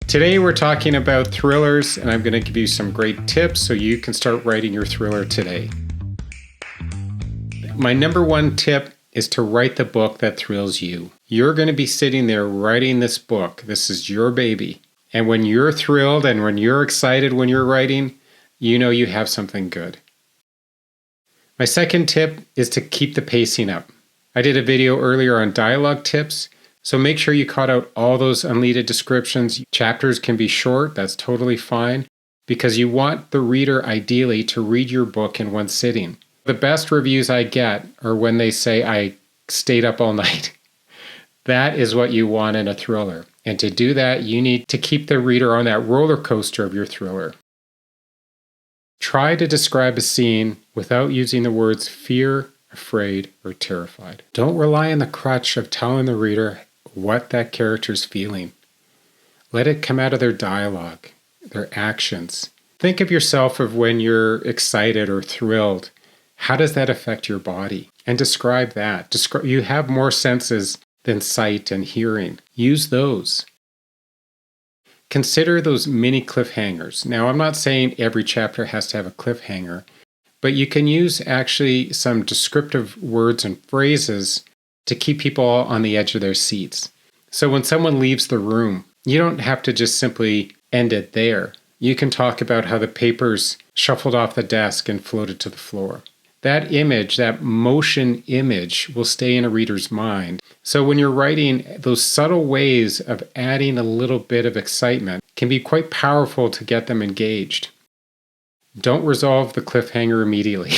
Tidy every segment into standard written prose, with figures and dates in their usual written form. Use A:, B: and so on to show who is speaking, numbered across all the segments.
A: Today we're talking about thrillers, and I'm going to give you some great tips so you can start writing your thriller today. My number one tip is to write the book that thrills you. You're going to be sitting there writing this book. This is your baby. And when you're thrilled and when you're excited when you're writing, you know you have something good. My second tip is to keep the pacing up. I did a video earlier on dialogue tips, so make sure you cut out all those unneeded descriptions. Chapters can be short, that's totally fine, because you want the reader ideally to read your book in one sitting. The best reviews I get are when they say, I stayed up all night. That is what you want in a thriller. And to do that, you need to keep the reader on that roller coaster of your thriller. Try to describe a scene without using the words fear, afraid, or terrified. Don't rely on the crutch of telling the reader what that character's feeling. Let it come out of their dialogue, their actions. Think of yourself of when you're excited or thrilled. How does that affect your body? And describe that. You have more senses than sight and hearing. Use those. Consider those mini cliffhangers. Now, I'm not saying every chapter has to have a cliffhanger, but you can use actually some descriptive words and phrases to keep people on the edge of their seats. So when someone leaves the room, you don't have to just simply end it there. You can talk about how the papers shuffled off the desk and floated to the floor. That image, that motion image, will stay in a reader's mind. So when you're writing, those subtle ways of adding a little bit of excitement can be quite powerful to get them engaged. Don't resolve the cliffhanger immediately.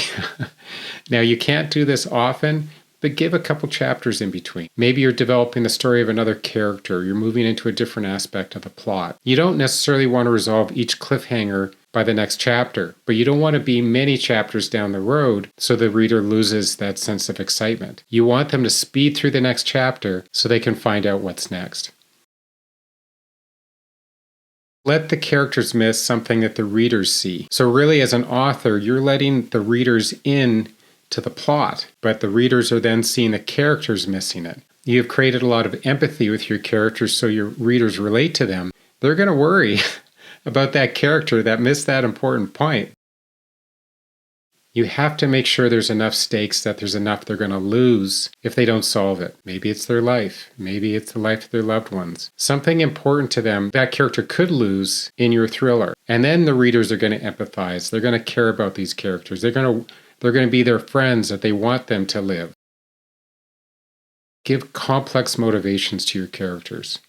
A: Now, you can't do this often, but give a couple chapters in between. Maybe you're developing the story of another character. You're moving into a different aspect of the plot. You don't necessarily want to resolve each cliffhanger by the next chapter, but you don't want to be many chapters down the road so the reader loses that sense of excitement. You want them to speed through the next chapter so they can find out what's next. Let the characters miss something that the readers see. So really, as an author, you're letting the readers in to the plot, but the readers are then seeing the characters missing it. You've created a lot of empathy with your characters so your readers relate to them. They're going to worry about that character that missed that important point. You have to make sure there's enough stakes, that there's enough they're going to lose if they don't solve it. Maybe it's their life. Maybe it's the life of their loved ones. Something important to them that character could lose in your thriller. And then the readers are going to empathize. They're going to care about these characters. They're going to be their friends that they want them to live. Give complex motivations to your characters,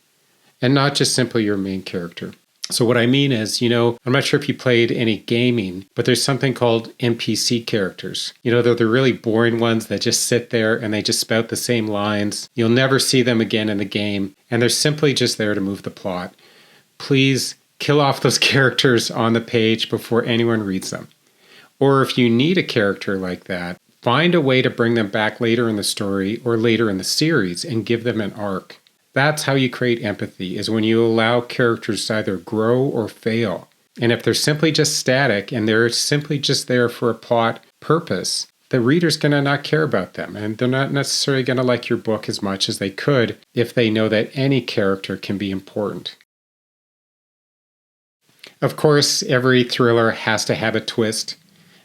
A: and not just simply your main character. So what I mean is, I'm not sure if you played any gaming, but there's something called NPC characters. They're the really boring ones that just sit there and they just spout the same lines. You'll never see them again in the game, and they're simply just there to move the plot. Please kill off those characters on the page before anyone reads them. Or if you need a character like that, find a way to bring them back later in the story or later in the series and give them an arc. That's how you create empathy, is when you allow characters to either grow or fail. And if they're simply just static and they're simply just there for a plot purpose, the reader's going to not care about them. And they're not necessarily going to like your book as much as they could if they know that any character can be important. Of course, every thriller has to have a twist.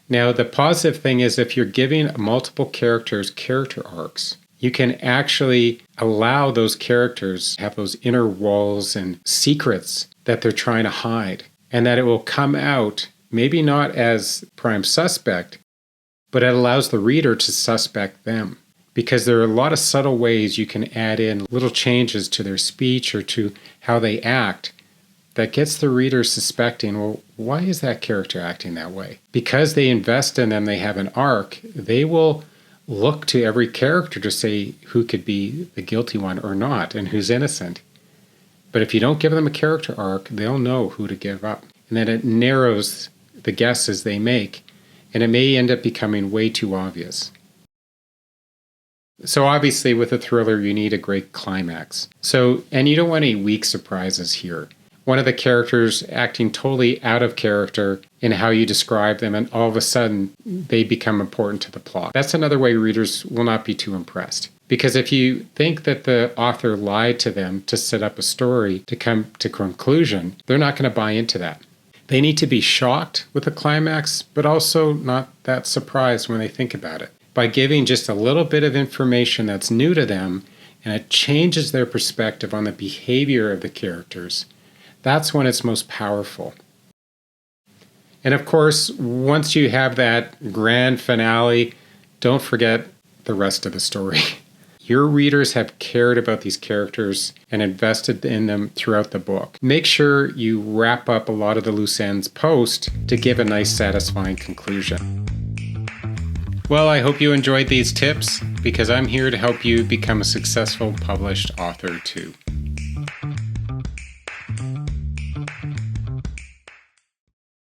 A: Now, the positive thing is if you're giving multiple characters character arcs, you can actually allow those characters to have those inner walls and secrets that they're trying to hide, and that it will come out, maybe not as prime suspect, but it allows the reader to suspect them. Because there are a lot of subtle ways you can add in little changes to their speech or to how they act that gets the reader suspecting, well, why is that character acting that way? Because they invest in them, they have an arc, they will look to every character to say who could be the guilty one or not and who's innocent. But if you don't give them a character arc, they'll know who to give up. And then it narrows the guesses they make, and it may end up becoming way too obvious. So obviously with a thriller, you need a great climax. And you don't want any weak surprises here. One of the characters acting totally out of character in how you describe them, and all of a sudden they become important to the plot. That's another way readers will not be too impressed. Because if you think that the author lied to them to set up a story to come to conclusion, they're not going to buy into that. They need to be shocked with the climax, but also not that surprised when they think about it. By giving just a little bit of information that's new to them, and it changes their perspective on the behavior of the characters, that's when it's most powerful. And of course, once you have that grand finale, don't forget the rest of the story. Your readers have cared about these characters and invested in them throughout the book. Make sure you wrap up a lot of the loose ends post to give a nice, satisfying conclusion. Well, I hope you enjoyed these tips because I'm here to help you become a successful published author too.